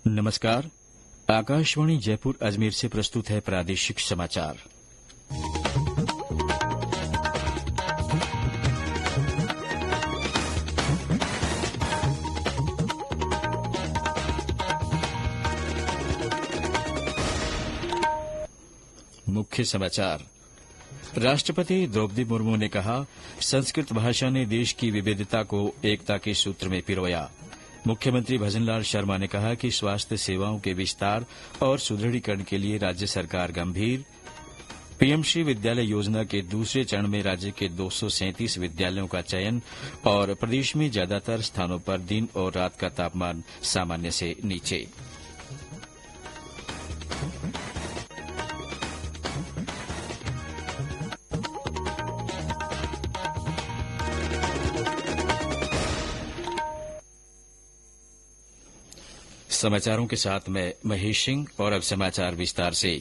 नमस्कार। आकाशवाणी जयपुर अजमेर से प्रस्तुत है प्रादेशिक समाचार। मुख्य समाचार। राष्ट्रपति द्रौपदी मुर्मू ने कहा, संस्कृत भाषा ने देश की विविधता को एकता के सूत्र में पिरोया। मुख्यमंत्री भजनलाल शर्मा ने कहा कि स्वास्थ्य सेवाओं के विस्तार और सुदृढ़ीकरण के लिए राज्य सरकार गंभीर। पीएमश्री विद्यालय योजना के दूसरे चरण में राज्य के 237 विद्यालयों का चयन और प्रदेश में ज्यादातर स्थानों पर दिन और रात का तापमान सामान्य से नीचे। समाचारों के साथ मैं महेश सिंह और अब समाचार विस्तार से।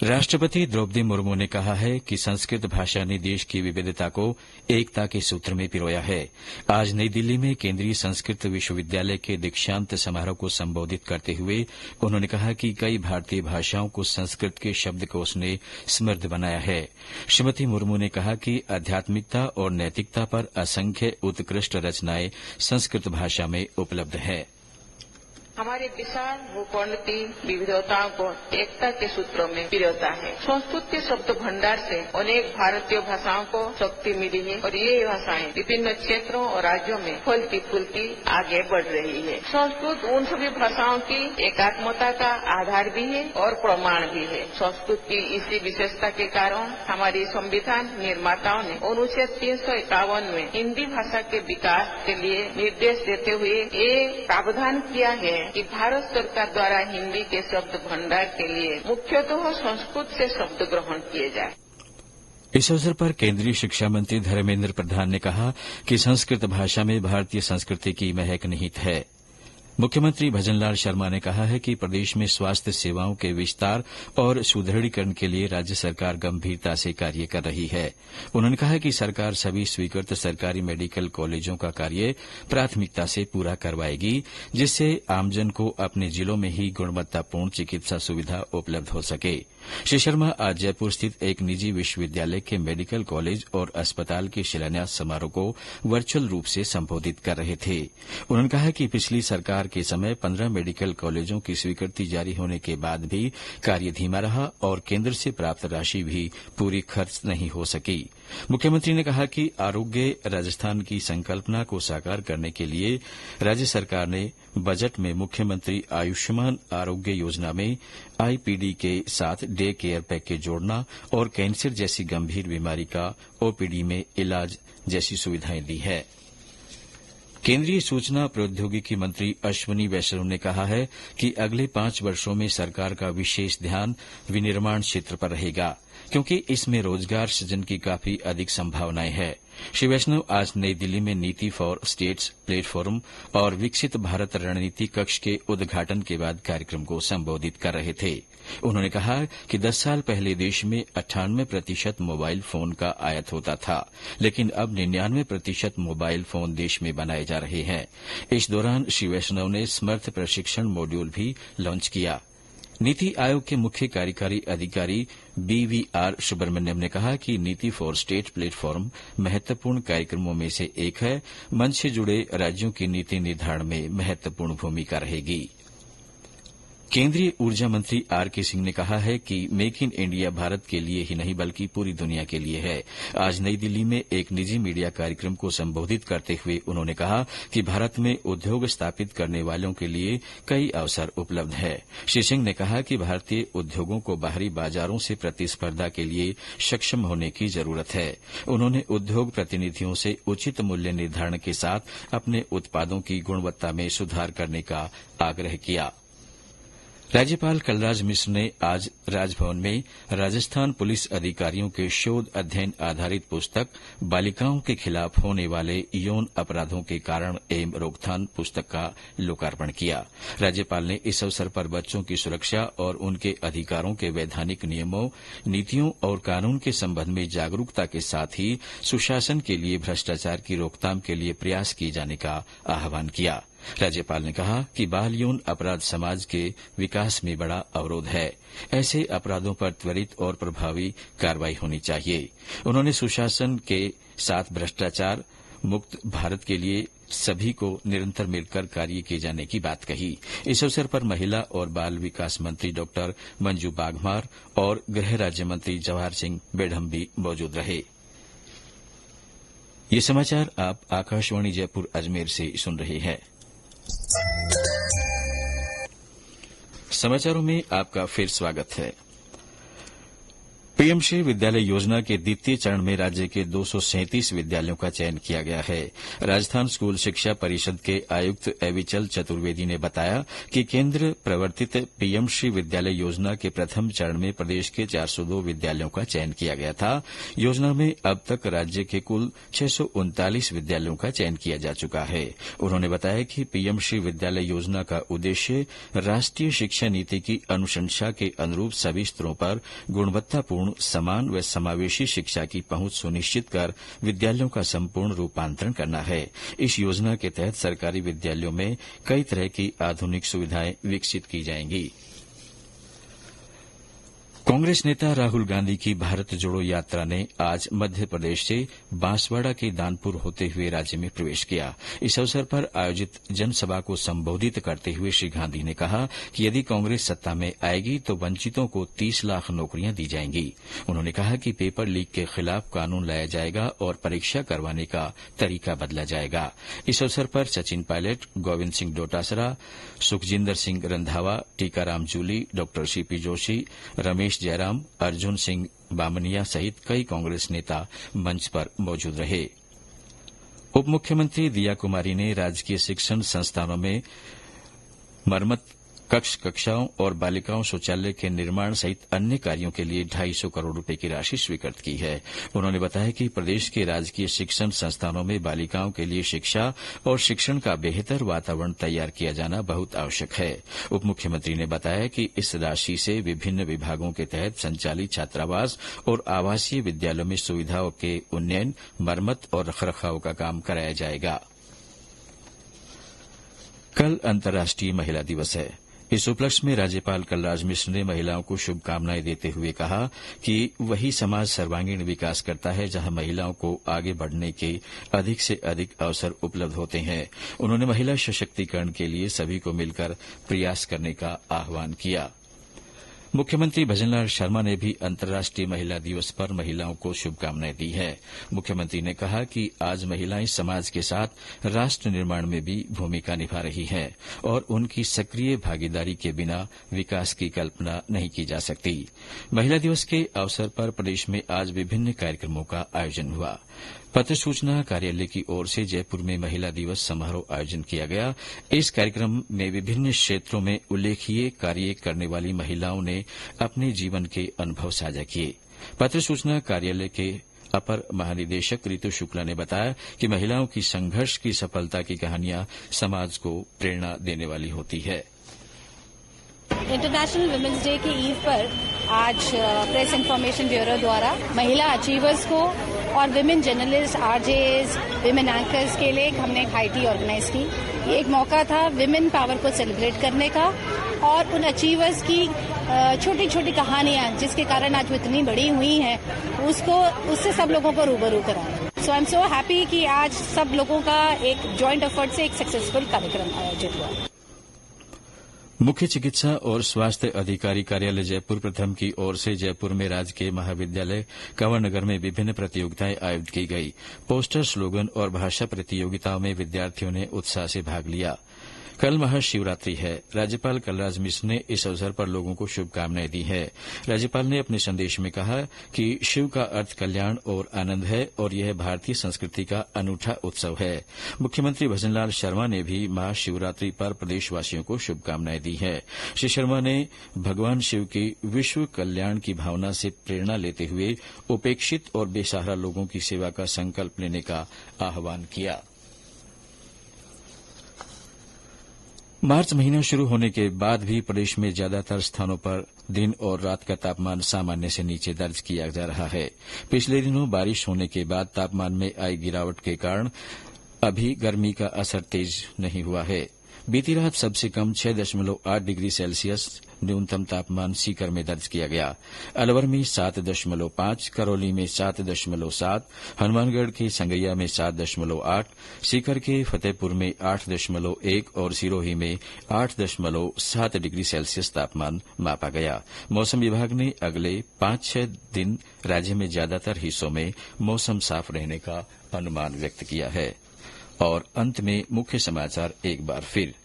राष्ट्रपति द्रौपदी मुर्मू ने कहा है कि संस्कृत भाषा ने देश की विविधता को एकता के सूत्र में पिरोया है। आज नई दिल्ली में केंद्रीय संस्कृत विश्वविद्यालय के दीक्षांत समारोह को संबोधित करते हुए उन्होंने कहा कि कई भारतीय भाषाओं को संस्कृत के शब्दकोश ने समृद्ध बनाया है। श्रीमती मुर्मू ने कहा कि आध्यात्मिकता और नैतिकता पर असंख्य उत्कृष्ट रचनाएं संस्कृत भाषा में उपलब्ध हैं। हमारे विशाल भूखंड विविधताओं को एकता के सूत्रों में पिरोता है। संस्कृत के शब्द भंडार से अनेक भारतीय भाषाओं को शक्ति मिली है और ये भाषाएं विभिन्न क्षेत्रों और राज्यों में फलती फूलती आगे बढ़ रही है। संस्कृत उन सभी भाषाओं की एकात्मता का आधार भी है और प्रमाण भी है। संस्कृत की इसी विशेषता के कारण हमारी संविधान निर्माताओं ने अनुच्छेद 351 में हिंदी भाषा के विकास के लिए निर्देश देते हुए ये प्रावधान किया है कि भारत सरकार द्वारा हिंदी के शब्द भंडार के लिए मुख्यतः संस्कृत से शब्द ग्रहण किए जाए। इस अवसर पर केंद्रीय शिक्षा मंत्री धर्मेंद्र प्रधान ने कहा कि संस्कृत भाषा में भारतीय संस्कृति की महक निहित है। मुख्यमंत्री भजनलाल शर्मा ने कहा है कि प्रदेश में स्वास्थ्य सेवाओं के विस्तार और सुदृढ़ीकरण के लिए राज्य सरकार गंभीरता से कार्य कर रही है। उन्होंने कहा कि सरकार सभी स्वीकृत सरकारी मेडिकल कॉलेजों का कार्य प्राथमिकता से पूरा करवाएगी, जिससे आमजन को अपने जिलों में ही गुणवत्तापूर्ण चिकित्सा सुविधा उपलब्ध हो सके। श्री शर्मा आज जयपुर स्थित एक निजी विश्वविद्यालय के मेडिकल कॉलेज और अस्पताल के शिलान्यास समारोह को वर्चुअल रूप से संबोधित कर रहे थे। उन्होंने कहा कि पिछली सरकार के समय 15 मेडिकल कॉलेजों की स्वीकृति जारी होने के बाद भी कार्य धीमा रहा और केंद्र से प्राप्त राशि भी पूरी खर्च नहीं हो सकी। मुख्यमंत्री ने कहा कि आरोग्य राजस्थान की संकल्पना को साकार करने के लिए राज्य सरकार ने बजट में मुख्यमंत्री आयुष्मान आरोग्य योजना में आईपीडी के साथ डे केयर पैकेज जोड़ना और कैंसर जैसी गंभीर बीमारी का ओपीडी में इलाज जैसी सुविधाएं दी है। केंद्रीय सूचना प्रौद्योगिकी मंत्री अश्विनी वैष्णव ने कहा है कि अगले 5 वर्षों में सरकार का विशेष ध्यान विनिर्माण क्षेत्र पर रहेगा, क्योंकि इसमें रोजगार सृजन की काफी अधिक संभावनाएं हैं। श्री वैष्णव आज नई दिल्ली में नीति फॉर स्टेट्स प्लेटफॉर्म और विकसित भारत रणनीति कक्ष के उद्घाटन के बाद कार्यक्रम को संबोधित कर रहे थे। उन्होंने कहा कि 10 साल पहले देश में 98% मोबाइल फोन का आयात होता था, लेकिन अब 99% मोबाइल फोन देश में बनाए जा रहे हैं। इस दौरान श्री वैष्णव ने समर्थ प्रशिक्षण मॉड्यूल भी लॉन्च किया। नीति आयोग के मुख्य कार्यकारी अधिकारी बीवीआर सुब्रमण्यम ने कहा कि नीति फॉर स्टेट प्लेटफॉर्म महत्वपूर्ण कार्यक्रमों में से एक है। मंच से जुड़े राज्यों की नीति निर्धारण में महत्वपूर्ण भूमिका रहेगी। केंद्रीय ऊर्जा मंत्री आरके सिंह ने कहा है कि मेक इन इंडिया भारत के लिए ही नहीं बल्कि पूरी दुनिया के लिए है। आज नई दिल्ली में एक निजी मीडिया कार्यक्रम को संबोधित करते हुए उन्होंने कहा कि भारत में उद्योग स्थापित करने वालों के लिए कई अवसर उपलब्ध है। श्री सिंह ने कहा कि भारतीय उद्योगों को बाहरी बाजारों से प्रतिस्पर्धा के लिए सक्षम होने की जरूरत है। उन्होंने उद्योग प्रतिनिधियों से उचित मूल्य निर्धारण के साथ अपने उत्पादों की गुणवत्ता में सुधार करने का आग्रह किया। राज्यपाल कलराज मिश्र ने आज राजभवन में राजस्थान पुलिस अधिकारियों के शोध अध्ययन आधारित पुस्तक बालिकाओं के खिलाफ होने वाले यौन अपराधों के कारण एवं रोकथाम पुस्तक का लोकार्पण किया। राज्यपाल ने इस अवसर पर बच्चों की सुरक्षा और उनके अधिकारों के वैधानिक नियमों, नीतियों और कानून के संबंध में जागरूकता के साथ ही सुशासन के लिए भ्रष्टाचार की रोकथाम के लिए प्रयास किए जाने का आह्वान किया। राज्यपाल ने कहा कि बाल यौन अपराध समाज के विकास में बड़ा अवरोध है। ऐसे अपराधों पर त्वरित और प्रभावी कार्रवाई होनी चाहिए। उन्होंने सुशासन के साथ भ्रष्टाचार मुक्त भारत के लिए सभी को निरंतर मिलकर कार्य किए जाने की बात कही। इस अवसर पर महिला और बाल विकास मंत्री डॉक्टर मंजू बाघमार और गृह राज्य मंत्री जवाहर सिंह बेढम भी मौजूद रहे। ये समाचार आप आकाशवाणी जयपुर अजमेर से सुन रहे हैं। समाचारों में आपका फिर स्वागत है। पीएम श्री विद्यालय योजना के द्वितीय चरण में राज्य के 237 विद्यालयों का चयन किया गया है। राजस्थान स्कूल शिक्षा परिषद के आयुक्त एविचल चतुर्वेदी ने बताया कि केंद्र प्रवर्तित पीएम श्री विद्यालय योजना के प्रथम चरण में प्रदेश के 402 विद्यालयों का चयन किया गया था। योजना में अब तक राज्य के कुल 639 विद्यालयों का चयन किया जा चुका है। उन्होंने बताया कि पीएम श्री विद्यालय योजना का उद्देश्य राष्ट्रीय शिक्षा नीति की अनुशंसा के अनुरूप सभी स्तरों पर गुणवत्तापूर्ण समान व समावेशी शिक्षा की पहुंच सुनिश्चित कर विद्यालयों का संपूर्ण रूपांतरण करना है। इस योजना के तहत सरकारी विद्यालयों में कई तरह की आधुनिक सुविधाएं विकसित की जाएंगी। कांग्रेस नेता राहुल गांधी की भारत जोड़ो यात्रा ने आज मध्य प्रदेश से बांसवाड़ा के दानपुर होते हुए राज्य में प्रवेश किया। इस अवसर पर आयोजित जनसभा को संबोधित करते हुए श्री गांधी ने कहा कि यदि कांग्रेस सत्ता में आएगी तो वंचितों को 30 लाख नौकरियां दी जाएंगी। उन्होंने कहा कि पेपर लीक के खिलाफ कानून लाया जाएगा और परीक्षा करवाने का तरीका बदला जाएगा। इस अवसर पर सचिन पायलट, गोविंद सिंह डोटासरा, सुखजिंदर सिंह रंधावा, टीकाराम जूली, डॉ सीपी जोशी, रमेश जयराम, अर्जुन सिंह बामनिया सहित कई कांग्रेस नेता मंच पर मौजूद रहे। उप मुख्यमंत्री दिया कुमारी ने राजकीय शिक्षण संस्थानों में मरम्मत, कक्षाओं और बालिकाओं शौचालय के निर्माण सहित अन्य कार्यों के लिए 250 करोड़ रुपए की राशि स्वीकृत की है। उन्होंने बताया कि प्रदेश के राजकीय शिक्षण संस्थानों में बालिकाओं के लिए शिक्षा और शिक्षण का बेहतर वातावरण तैयार किया जाना बहुत आवश्यक है। उप मुख्यमंत्री ने बताया कि इस राशि से विभिन्न विभागों के तहत संचालित छात्रावास और आवासीय विद्यालयों में सुविधाओं के उन्नयन, मरम्मत और रखरखाव का काम कराया जाएगा। कल अंतर्राष्ट्रीय महिला दिवस है। इस उपलक्ष्य में राज्यपाल कलराज मिश्र ने महिलाओं को शुभकामनाएं देते हुए कहा कि वही समाज सर्वांगीण विकास करता है जहां महिलाओं को आगे बढ़ने के अधिक से अधिक अवसर उपलब्ध होते हैं। उन्होंने महिला सशक्तिकरण के लिए सभी को मिलकर प्रयास करने का आह्वान किया। मुख्यमंत्री भजनलाल शर्मा ने भी अंतर्राष्ट्रीय महिला दिवस पर महिलाओं को शुभकामनाएं दी है। मुख्यमंत्री ने कहा कि आज महिलाएं समाज के साथ राष्ट्र निर्माण में भी भूमिका निभा रही हैं और उनकी सक्रिय भागीदारी के बिना विकास की कल्पना नहीं की जा सकती। महिला दिवस के अवसर पर प्रदेश में आज विभिन्न कार्यक्रमों का आयोजन हुआ। पत्र सूचना कार्यालय की ओर से जयपुर में महिला दिवस समारोह आयोजन किया गया। इस कार्यक्रम में विभिन्न क्षेत्रों में उल्लेखनीय कार्य करने वाली महिलाओं ने अपने जीवन के अनुभव साझा किए। पत्र सूचना कार्यालय के अपर महानिदेशक ऋतु शुक्ला ने बताया कि महिलाओं की संघर्ष की सफलता की कहानियां समाज को प्रेरणा देने वाली होती है। इंटरनेशनल वुमेन्स डे के ईव पर आज प्रेस इन्फॉर्मेशन ब्यूरो द्वारा महिला अचीवर्स को और women journalist, RJS, women anchors के लिए हमने एक हाईटी ऑर्गेनाइज की। ये एक मौका था विमेन पावर को सेलिब्रेट करने का और उन अचीवर्स की छोटी छोटी कहानियां जिसके कारण आज वो इतनी बड़ी हुई हैं उससे सब लोगों को रूबरू कराएं। सो आई एम सो हैप्पी कि आज सब लोगों का एक जॉइंट एफर्ट से एक सक्सेसफुल कार्यक्रम आयोजित हुआ। मुख्य चिकित्सा और स्वास्थ्य अधिकारी कार्यालय जयपुर प्रथम की ओर से जयपुर में राजकीय महाविद्यालय कंवरनगर में विभिन्न प्रतियोगिताएं आयोजित की गई। पोस्टर, स्लोगन और भाषा प्रतियोगिताओं में विद्यार्थियों ने उत्साह से भाग लिया। कल महाशिवरात्रि है। राज्यपाल कलराज मिश्र ने इस अवसर पर लोगों को शुभकामनाएं दी है। राज्यपाल ने अपने संदेश में कहा कि शिव का अर्थ कल्याण और आनंद है और यह भारतीय संस्कृति का अनूठा उत्सव है। मुख्यमंत्री भजनलाल शर्मा ने भी महाशिवरात्रि पर प्रदेशवासियों को शुभकामनाएं दी है। श्री शर्मा ने भगवान शिव की विश्व कल्याण की भावना से प्रेरणा लेते हुए उपेक्षित और बेसहारा लोगों की सेवा का संकल्प लेने का आह्वान किया। मार्च महीना शुरू होने के बाद भी प्रदेश में ज्यादातर स्थानों पर दिन और रात का तापमान सामान्य से नीचे दर्ज किया जा रहा है। पिछले दिनों बारिश होने के बाद तापमान में आई गिरावट के कारण अभी गर्मी का असर तेज नहीं हुआ है। बीती रात सबसे कम 6.8 डिग्री सेल्सियस न्यूनतम तापमान सीकर में दर्ज किया गया। अलवर में 7.5, करौली में 7.7, हनुमानगढ़ के संगैया में 7.8, सीकर के फतेहपुर में 8.1 और सिरोही में 8.7 डिग्री सेल्सियस तापमान मापा गया। मौसम विभाग ने अगले 5-6 दिन राज्य में ज्यादातर हिस्सों में मौसम साफ रहने का अनुमान व्यक्त किया है। और अंत में मुख्य समाचार एक बार फिर।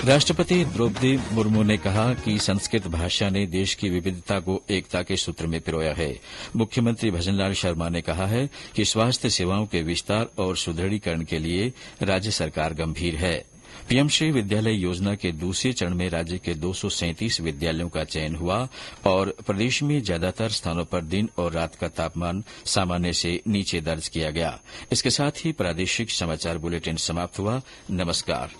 राष्ट्रपति द्रौपदी मुर्मू ने कहा कि संस्कृत भाषा ने देश की विविधता को एकता के सूत्र में पिरोया है। मुख्यमंत्री भजनलाल शर्मा ने कहा है कि स्वास्थ्य सेवाओं के विस्तार और सुदृढ़ीकरण के लिए राज्य सरकार गंभीर है। पीएम श्री विद्यालय योजना के दूसरे चरण में राज्य के 237 विद्यालयों का चयन हुआ और प्रदेश में ज्यादातर स्थानों पर दिन और रात का तापमान सामान्य से नीचे दर्ज किया गया। इसके साथ ही प्रादेशिक समाचार बुलेटिन समाप्त हुआ। नमस्कार।